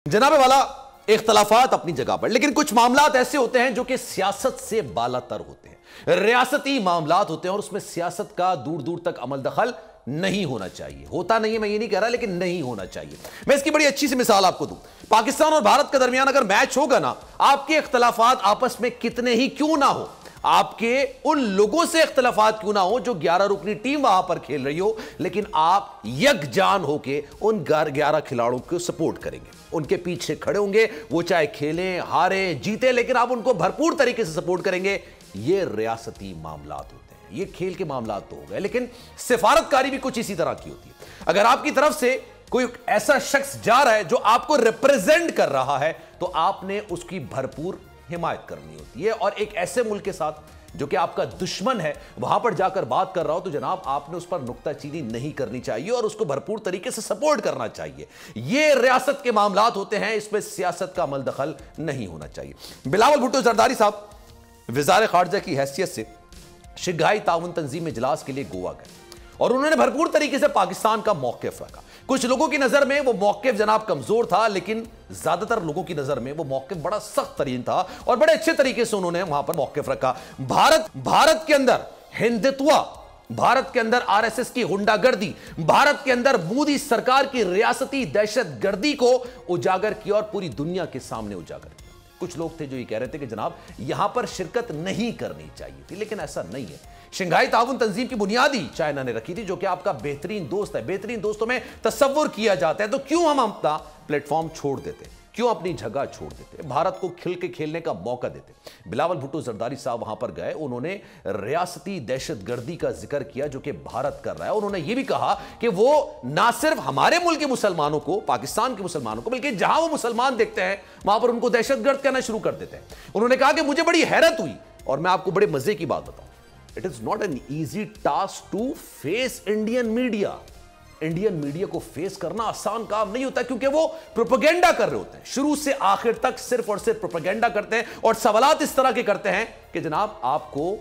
जनाबे वाला इख्तलाफात अपनी जगह पर, लेकिन कुछ मामलात ऐसे होते हैं जो कि सियासत से बालातर होते हैं, रियासती मामलात होते हैं और उसमें सियासत का दूर दूर तक अमल दखल नहीं होना चाहिए। होता नहीं है, मैं ये नहीं कह रहा, लेकिन नहीं होना चाहिए। मैं इसकी बड़ी अच्छी सी मिसाल आपको दूं। पाकिस्तान और भारत के दरमियान अगर मैच होगा ना, आपके इख्तलाफात आपस में कितने ही क्यों ना हो, आपके उन लोगों से इख्तलाफात क्यों ना हो जो 11 रुकनी टीम वहां पर खेल रही हो, लेकिन आप यकजान होके उन 11 खिलाड़ियों को सपोर्ट करेंगे, उनके पीछे खड़े होंगे, वो चाहे खेलें हारे जीते, लेकिन आप उनको भरपूर तरीके से सपोर्ट करेंगे। ये रियासती मामलात होते हैं, ये खेल के मामलात तो हो गए, लेकिन सिफारतकारी भी कुछ इसी तरह की होती है। अगर आपकी तरफ से कोई ऐसा शख्स जा रहा है जो आपको रिप्रेजेंट कर रहा है, तो आपने उसकी भरपूर हिमायत करनी होती है। और एक ऐसे मुल्क के साथ जो कि आपका दुश्मन है, वहां पर जाकर बात कर रहा हो, तो जनाब आपने उस पर नुक्ताचीनी नहीं करनी चाहिए और उसको भरपूर तरीके से सपोर्ट करना चाहिए। ये रियासत के मामलात होते हैं, इसमें सियासत का अमल दखल नहीं होना चाहिए। बिलावल भुट्टो जरदारी साहब वज़ार ख़ारिजा की हैसियत से शंघाई ताउन तंजीम इजलास के लिए गोवा गए और उन्होंने भरपूर तरीके से पाकिस्तान का मौक़िफ़ रखा। कुछ लोगों की नजर में वो मौक़िफ़ जनाब कमजोर था, लेकिन ज्यादातर लोगों की नजर में वो मौक़िफ़ बड़ा सख्त तरीन था और बड़े अच्छे तरीके से उन्होंने वहां पर मौक़िफ़ रखा। भारत के अंदर हिंदुत्व, भारत के अंदर आरएसएस की गुंडागर्दी, भारत के अंदर मोदी सरकार की रियासती दहशतगर्दी को उजागर किया और पूरी दुनिया के सामने उजागर किया। कुछ लोग थे जो ये कह रहे थे कि जनाब यहां पर शिरकत नहीं करनी चाहिए थी, लेकिन ऐसा नहीं है। शंघाई ताउन तंजीम की बुनियादी चाइना ने रखी थी, जो कि आपका बेहतरीन दोस्त है। बेहतरीन दोस्तों में तसव्वुर किया जाता है, तो क्यों हम अपना प्लेटफॉर्म छोड़ देते, क्यों अपनी जगह छोड़ देते, भारत को खिल के खेलने का मौका देते। बिलावल भुट्टो जरदारी साहब वहां पर गए, उन्होंने रियासती दहशतगर्दी का जिक्र किया जो कि भारत कर रहा है। उन्होंने यह भी कहा कि वो ना सिर्फ हमारे मुल्क के मुसलमानों को, पाकिस्तान के मुसलमानों को, बल्कि जहां वो मुसलमान देखते हैं वहां पर उनको दहशतगर्द कहना शुरू कर देते हैं। उन्होंने कहा कि मुझे बड़ी हैरत हुई, और मैं आपको बड़े मजे की बात बताऊं, it is not an easy task to face Indian media. Indian media को फेस करना आसान काम नहीं होता, क्योंकि वो प्रोपेगेंडा कर रहे होते हैं, शुरू से आखिर तक सिर्फ और सिर्फ प्रोपेगेंडा करते हैं और सवालात इस तरह के करते हैं कि जनाब आपको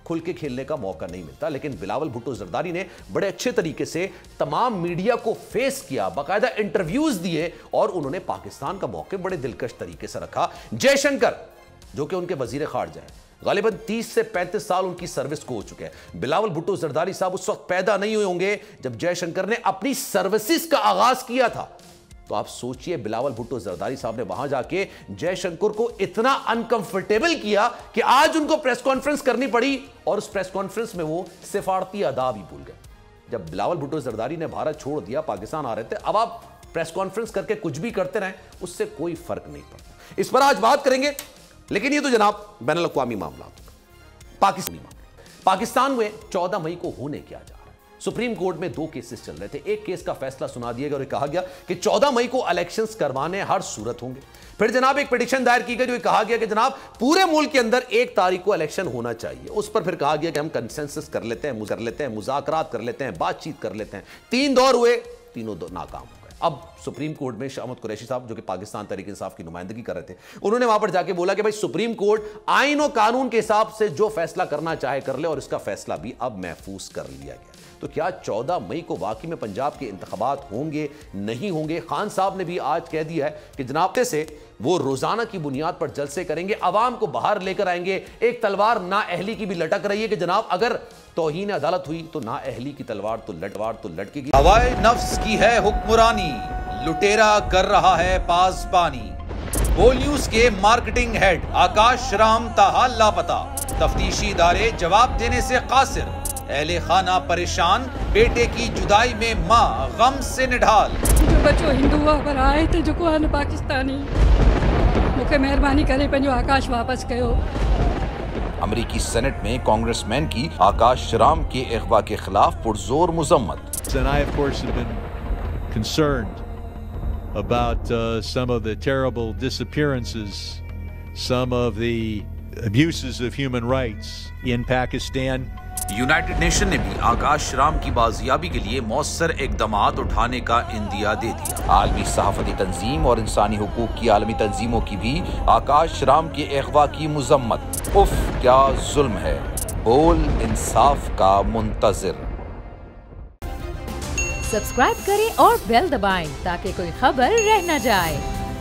खुल के खेलने का मौका नहीं मिलता। लेकिन बिलावल भुट्टो जरदारी ने बड़े अच्छे तरीके से तमाम मीडिया को फेस किया, बाकायदा इंटरव्यूज दिए और उन्होंने पाकिस्तान का मौके बड़े दिलकश तरीके से रखा। जयशंकर जो कि उनके वजीर खारजा है, गालिबन 30 से 35 साल उनकी सर्विस को हो चुके हैं। बिलावल भुट्टो जरदारी साहब उस वक्त पैदा नहीं हुए होंगे जब जयशंकर ने अपनी सर्विसेज का आगाज किया था। तो आप सोचिए, बिलावल भुट्टो जरदारी साहब ने वहां जाके जयशंकर को इतना अनकंफर्टेबल किया कि आज उनको प्रेस कॉन्फ्रेंस करनी पड़ी और उस प्रेस कॉन्फ्रेंस में वो सिफारती आदाब ही भूल गए। जब बिलावल भुट्टो जरदारी ने भारत छोड़ दिया, पाकिस्तान आ रहे थे, अब आप प्रेस कॉन्फ्रेंस करके कुछ भी करते रहें, उससे कोई फर्क नहीं पड़ता। इस पर आज बात करेंगे, लेकिन ये तो जनाब बैनुल अक़वामी मामला, पाकिस्तानी मामला। पाकिस्तान में 14 मई को होने क्या जा रहा है। सुप्रीम कोर्ट में 2 केसेस चल रहे थे। एक केस का फैसला सुना दिया गया और कहा गया कि 14 मई को इलेक्शंस करवाने हर सूरत होंगे। फिर जनाब एक पिटीशन दायर की गई जो कहा गया कि जनाब पूरे मुल्क के अंदर 1 तारीख को इलेक्शन होना चाहिए। उस पर फिर कहा गया कि हम कंसेंसस कर लेते हैं, मुज़ाकरात कर लेते हैं, बातचीत कर लेते हैं। 3 दौर हुए, तीनों नाकाम। अब सुप्रीम कोर्ट में शाह अहमद कुरैशी साहब जो कि पाकिस्तान तहरीक इंसाफ की नुमाइंदगी कर रहे थे, उन्होंने वहां पर जाके बोला कि भाई सुप्रीम कोर्ट आईन और कानून के हिसाब से जो फैसला करना चाहे कर ले, और इसका फैसला भी अब महफूज कर लिया गया। तो क्या 14 मई को वाकई में पंजाब के इंतखाबात होंगे, नहीं होंगे? खान साहब ने भी आज कह दिया है कि जनाब से वो रोजाना की बुनियाद पर जलसे करेंगे, अवाम को बाहर लेकर आएंगे। एक तलवार ना अहली की भी लटक रही है कि जनाब अगर तौहीन अदालत हुई तो ना अहली की तलवार तो लटकेगी। हवाए नफ्स की है हुक्मरानी, लुटेरा कर रहा है पासबानी। बोल न्यूज के मार्केटिंग हेड आकाश राम ताहा लापता, तफ्तीशी इदारे जवाब देने से कासिर। अहले खाना परेशान, बेटे की जुदाई में माँ गम से निढाल। जो बच्चो हिंदू पर आए थे जो को पाकिस्तानी, मुझे मेहरबानी करे पंहिंजो आकाश वापस कयो। अमेरिकी सेनेट में कांग्रेसमैन की आकाश राम के अगवा के खिलाफ पुरजोर मुजम्मत। And I, of course, have been concerned about some of the terrible disappearances, some of the abuses of human rights in Pakistan. United nation ने भी आकाश राम की बाजियाबी के लिए मौसर इकदामात उठाने का इंदिया दे दिया। आलमी सहाफती तंजीम और इंसानी हुकूक की आलमी तंजीमों की भी आकाश राम के अगवा की मुजम्मत। उफ क्या जुल्म है, बोल इंसाफ का मुंतजिर। सब्सक्राइब करें और बेल दबाएं ताकि कोई खबर रह न जाए।